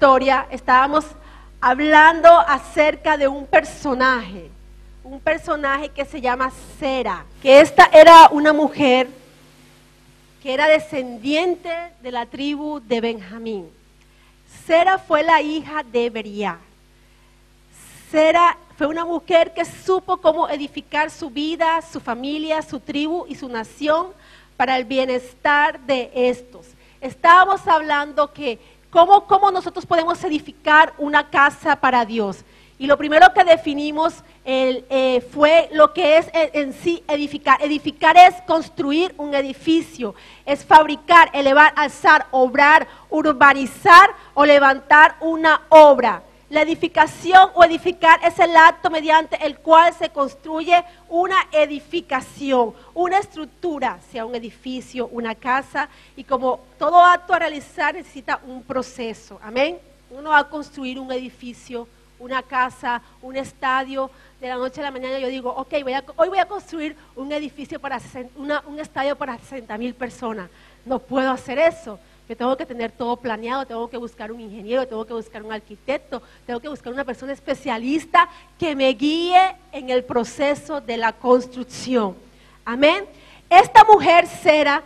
historia estábamos hablando acerca de un personaje que se llama Sera, que esta era una mujer que era descendiente de la tribu de Benjamín. Sera fue la hija de Bería. Sera fue una mujer que supo cómo edificar su vida, su familia, su tribu y su nación para el bienestar de estos. Estábamos hablando que cómo nosotros podemos edificar una casa para Dios. Y lo primero que definimos fue lo que es en sí edificar. Edificar es construir un edificio, es fabricar, elevar, alzar, obrar, urbanizar o levantar una obra. La edificación o edificar es el acto mediante el cual se construye una edificación, una estructura, sea un edificio, una casa, y como todo acto a realizar necesita un proceso, amén. Uno va a construir un edificio, una casa, un estadio. De la noche a la mañana yo digo, ok, hoy voy a construir un edificio un estadio para 60,000 personas. No puedo hacer eso. Yo tengo que tener todo planeado, tengo que buscar un ingeniero, tengo que buscar un arquitecto, tengo que buscar una persona especialista que me guíe en el proceso de la construcción. Amén. Esta mujer, Sera,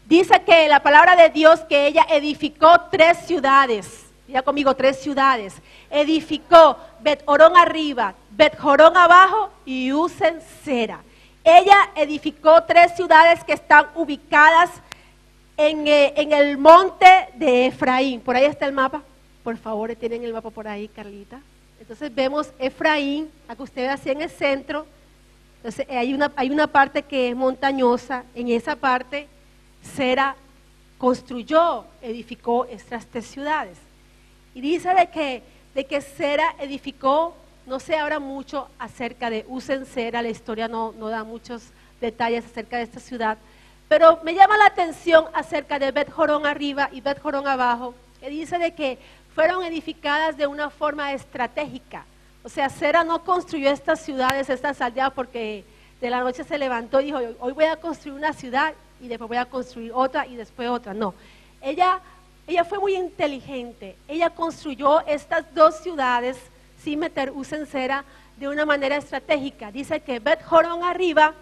dice que la palabra de Dios que ella edificó 3 ciudades. Diga conmigo, 3 ciudades. Edificó Bet-Horón arriba, Bet-Horón abajo y Uzen-Sera. Ella edificó 3 ciudades que están ubicadas en el monte de Efraín. Por ahí está el mapa. Por favor, tienen el mapa por ahí, Carlita. Entonces vemos Efraín, la que usted ve así en el centro. Entonces hay una parte que es montañosa. En esa parte Sera construyó, edificó estas 3 ciudades. Y dice de que Sera edificó, no se habla mucho acerca de Uzen-Sera, la historia no da muchos detalles acerca de esta ciudad, pero me llama la atención acerca de Bet-Horón arriba y Bet-Horón abajo, que dice de que fueron edificadas de una forma estratégica. O sea, Sera no construyó estas ciudades, estas aldeas, porque de la noche se levantó y dijo, hoy voy a construir una ciudad y después voy a construir otra y después otra. No, ella fue muy inteligente. Ella construyó estas 2 ciudades sin meter Uzen-Sera de una manera estratégica. Dice que Bet-Horón arriba,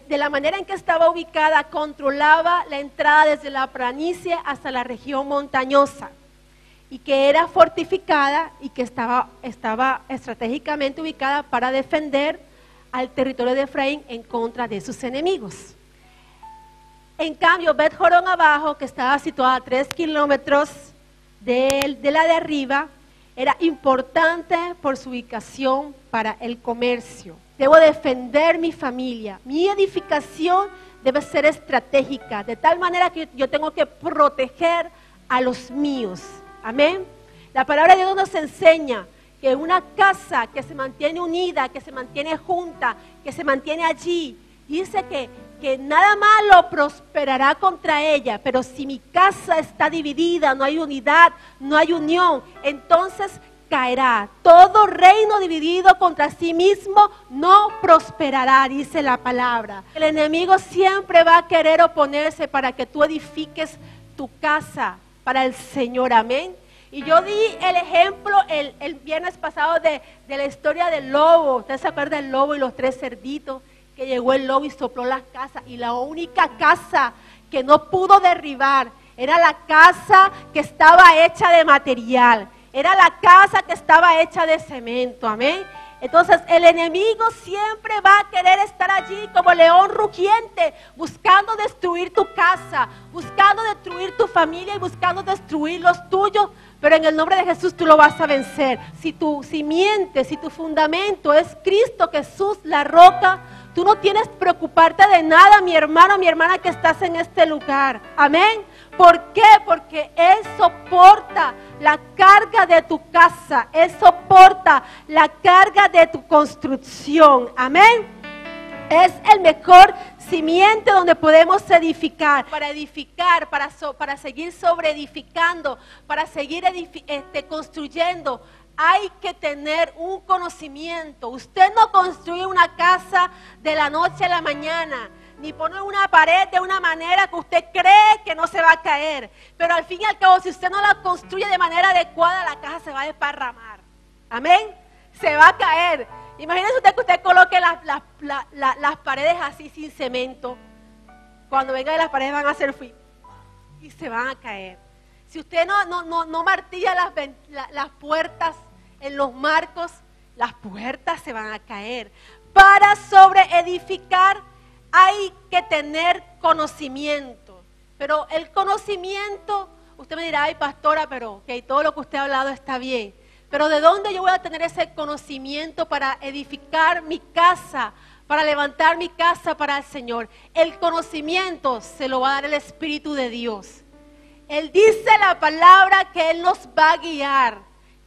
de la manera en que estaba ubicada, controlaba la entrada desde la planicie hasta la región montañosa, y que era fortificada y que estaba estratégicamente ubicada para defender al territorio de Efraín en contra de sus enemigos. En cambio, Bet-Horón abajo, que estaba situada a 3 kilómetros de la de arriba, era importante por su ubicación para el comercio. Debo defender mi familia. Mi edificación debe ser estratégica, de tal manera que yo tengo que proteger a los míos. Amén. La palabra de Dios nos enseña que una casa que se mantiene unida, que se mantiene junta, que se mantiene allí, dice que nada malo prosperará contra ella, pero si mi casa está dividida, no hay unidad, no hay unión, entonces caerá. Todo reino dividido contra sí mismo no prosperará, dice la palabra. El enemigo siempre va a querer oponerse para que tú edifiques tu casa para el Señor, amén. Y yo di el ejemplo el viernes pasado de la historia del lobo. ¿Usted se acuerda del lobo y los 3 cerditos? Que llegó el lobo y sopló las casas, y la única casa que no pudo derribar era la casa que estaba hecha de material, era la casa que estaba hecha de cemento, amén. Entonces el enemigo siempre va a querer estar allí como león rugiente, buscando destruir tu casa, buscando destruir tu familia y buscando destruir los tuyos, pero en el nombre de Jesús tú lo vas a vencer. Si tu simiente, si tu fundamento es Cristo Jesús, la roca, tú no tienes que preocuparte de nada, mi hermano, mi hermana que estás en este lugar. Amén. ¿Por qué? Porque Él soporta la carga de tu casa. Él soporta la carga de tu construcción. Amén. Es el mejor simiente donde podemos edificar. Para seguir sobre edificando, para seguir construyendo, hay que tener un conocimiento. Usted no construye una casa de la noche a la mañana. ni pone una pared de una manera que usted cree que no se va a caer. Pero al fin y al cabo, si usted no la construye de manera adecuada, la casa se va a desparramar. Amén. Se va a caer. Imagínese usted que usted coloque las paredes así sin cemento. Cuando venga de las paredes van a hacer fui y se van a caer. Si usted no martilla las puertas en los marcos, las puertas se van a caer. Para sobreedificar hay que tener conocimiento. Pero el conocimiento, usted me dirá, ay pastora, pero todo lo que usted ha hablado está bien. Pero ¿de dónde yo voy a tener ese conocimiento para edificar mi casa, para levantar mi casa para el Señor? El conocimiento se lo va a dar el Espíritu de Dios. Él dice la palabra que Él nos va a guiar,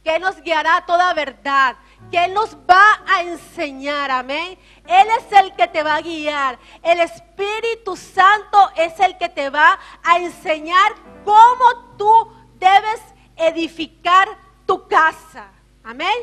que Él nos guiará a toda verdad, que Él nos va a enseñar, amén. Él es el que te va a guiar. El Espíritu Santo es el que te va a enseñar cómo tú debes edificar tu casa, amén.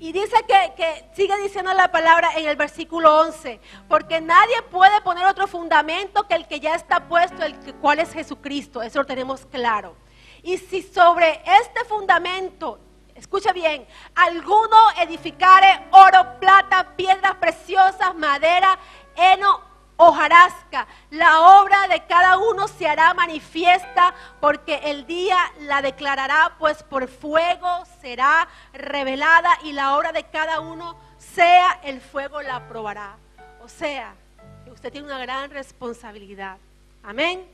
Y dice que sigue diciendo la palabra en el versículo 11, porque nadie puede poner otro fundamento que el que ya está puesto, el cual es Jesucristo. Eso lo tenemos claro. Y si sobre este fundamento, escucha bien, alguno edificare oro, plata, piedras preciosas, madera, heno, hojarasca, la obra de cada uno se hará manifiesta, porque el día la declarará, pues por fuego será revelada, y la obra de cada uno, sea el fuego, la probará. O sea, que usted tiene una gran responsabilidad, amén,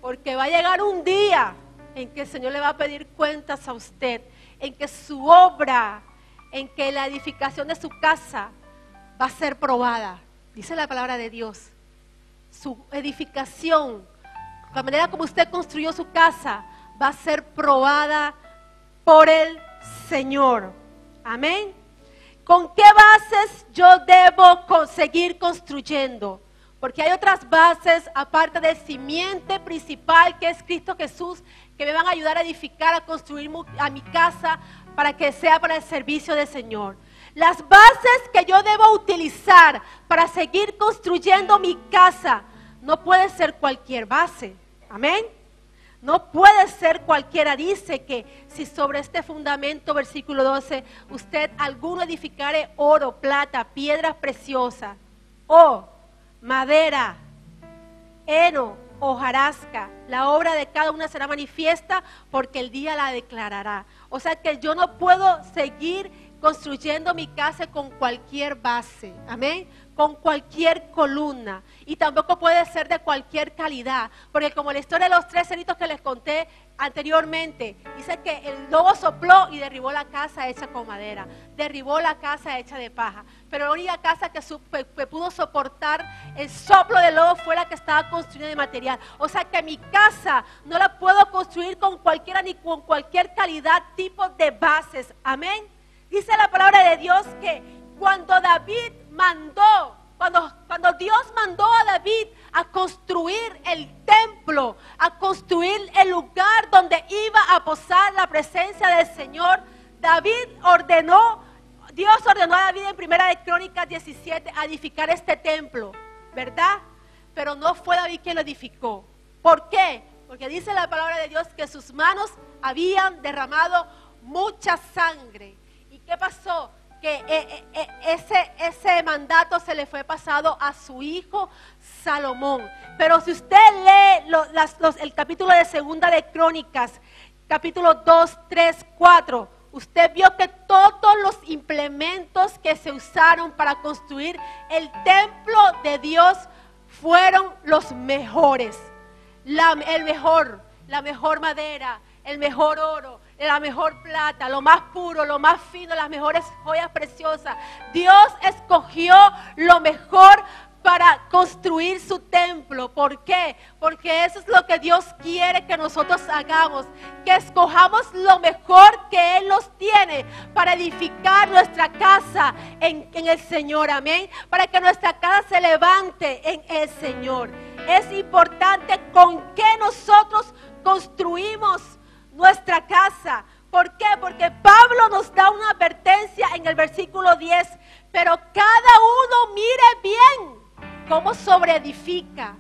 porque va a llegar un día en que el Señor le va a pedir cuentas a usted, en que su obra, en que la edificación de su casa va a ser probada. Dice la palabra de Dios, su edificación, la manera como usted construyó su casa, va a ser probada por el Señor. Amén. ¿Con qué bases yo debo seguir construyendo? Porque hay otras bases, aparte del simiente principal, que es Cristo Jesús, que me van a ayudar a edificar, a construir a mi casa, para que sea para el servicio del Señor. Las bases que yo debo utilizar para seguir construyendo mi casa no puede ser cualquier base, amén. No puede ser cualquiera. Dice que si sobre este fundamento, versículo 12, usted alguno edificare oro, plata, piedras preciosas, o madera, heno, hojarasca, la obra de cada una será manifiesta, porque el día la declarará. O sea que yo no puedo seguir construyendo mi casa con cualquier base, amén, con cualquier columna, y tampoco puede ser de cualquier calidad, porque como la historia de los 3 cerditos que les conté anteriormente, dice que el lobo sopló y derribó la casa hecha con madera, derribó la casa hecha de paja, pero la única casa que pudo soportar el soplo del lobo fue la que estaba construida de material. O sea que mi casa no la puedo construir con cualquiera ni con cualquier calidad, tipo de bases, amén. Dice la palabra de Dios que cuando David mandó, cuando Dios mandó a David a construir el templo, a construir el lugar donde iba a posar la presencia del Señor, Dios ordenó a David en Primera de Crónicas 17 a edificar este templo, ¿verdad? Pero no fue David quien lo edificó. ¿Por qué? Porque dice la palabra de Dios que sus manos habían derramado mucha sangre. ¿Qué pasó? Que ese mandato se le fue pasado a su hijo Salomón. Pero si usted lee el capítulo de Segunda de Crónicas, capítulo 2, 3, 4, usted vio que todos los implementos que se usaron para construir el templo de Dios fueron los mejores. La mejor madera, el mejor oro, la mejor plata, lo más puro, lo más fino, las mejores joyas preciosas. Dios escogió lo mejor para construir su templo. ¿Por qué? Porque eso es lo que Dios quiere que nosotros hagamos, que escojamos lo mejor que Él nos tiene para edificar nuestra casa en el Señor, amén, para que nuestra casa se levante en el Señor. Es importante con qué nosotros construimos nuestra casa. ¿Por qué? Porque Pablo nos da una advertencia en el versículo 10, pero cada uno mire bien cómo sobreedifica.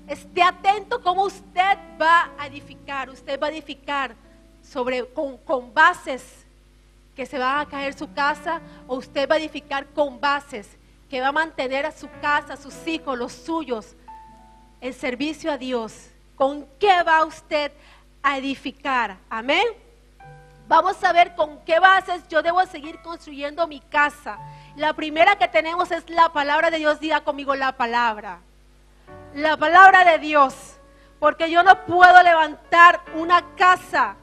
Esté atento cómo usted va a edificar. Usted va a edificar con bases que se van a caer su casa, o usted va a edificar con bases que va a mantener a su casa, a sus hijos, los suyos, en servicio a Dios. ¿Con qué va usted a edificar? Amén. Vamos a ver con qué bases yo debo seguir construyendo mi casa. La primera que tenemos es la palabra de Dios. Diga conmigo la palabra. La palabra de Dios. Porque yo no puedo levantar una casa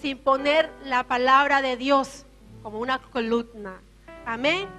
sin poner la palabra de Dios como una columna. Amén.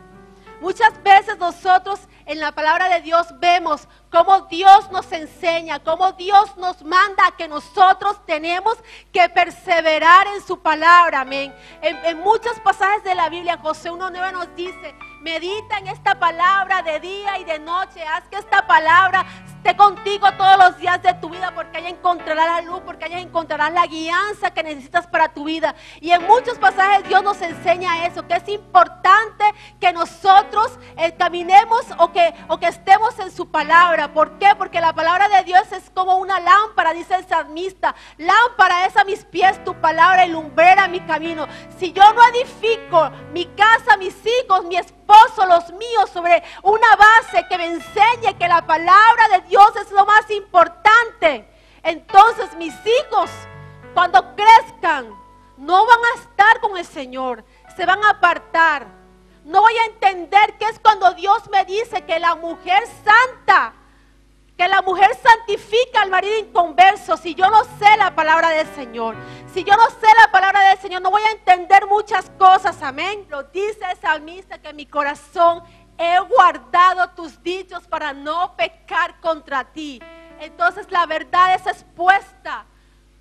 Muchas veces nosotros en la palabra de Dios vemos cómo Dios nos enseña, cómo Dios nos manda que nosotros tenemos que perseverar en su palabra. Amén. En muchos pasajes de la Biblia, Josué 1:9 nos dice: medita en esta palabra de día y de noche, haz que esta palabra esté contigo todos los días de tu vida, porque ahí encontrarás la luz, porque ahí encontrarás la guianza que necesitas para tu vida. Y en muchos pasajes Dios nos enseña eso, que es importante que nosotros caminemos o que estemos en su palabra. ¿Por qué? Porque la palabra de Dios es como una lámpara, dice el salmista. Lámpara es a mis pies tu palabra y lumbrera mi camino. Si yo no edifico mi casa, mis hijos, mi esposo, los míos, sobre una base que me enseñe que la palabra de Dios es lo más importante, entonces mis hijos, cuando crezcan, no van a estar con el Señor, se van a apartar. No voy a entender qué es cuando Dios me dice que la mujer santa, que la mujer santifica al marido inconverso. Si yo no sé la palabra del Señor, si yo no sé la palabra del Señor, no voy a entender muchas cosas. Amén. Lo dice el salmista, que en mi corazón he guardado tus dichos para no pecar contra ti. Entonces la verdad es expuesta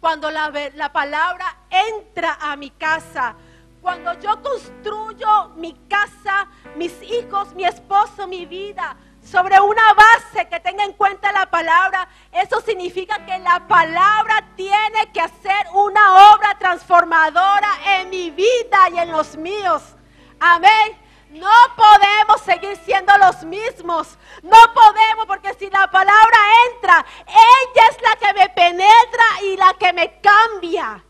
cuando la palabra entra a mi casa. Cuando yo construyo mi casa, mis hijos, mi esposo, mi vida, sobre una base que tenga en cuenta la palabra, eso significa que la palabra tiene que hacer una obra transformadora en mi vida y en los míos. Amén. No podemos seguir siendo los mismos. No podemos, porque si la palabra entra, ella es la que me penetra y la que me cambia.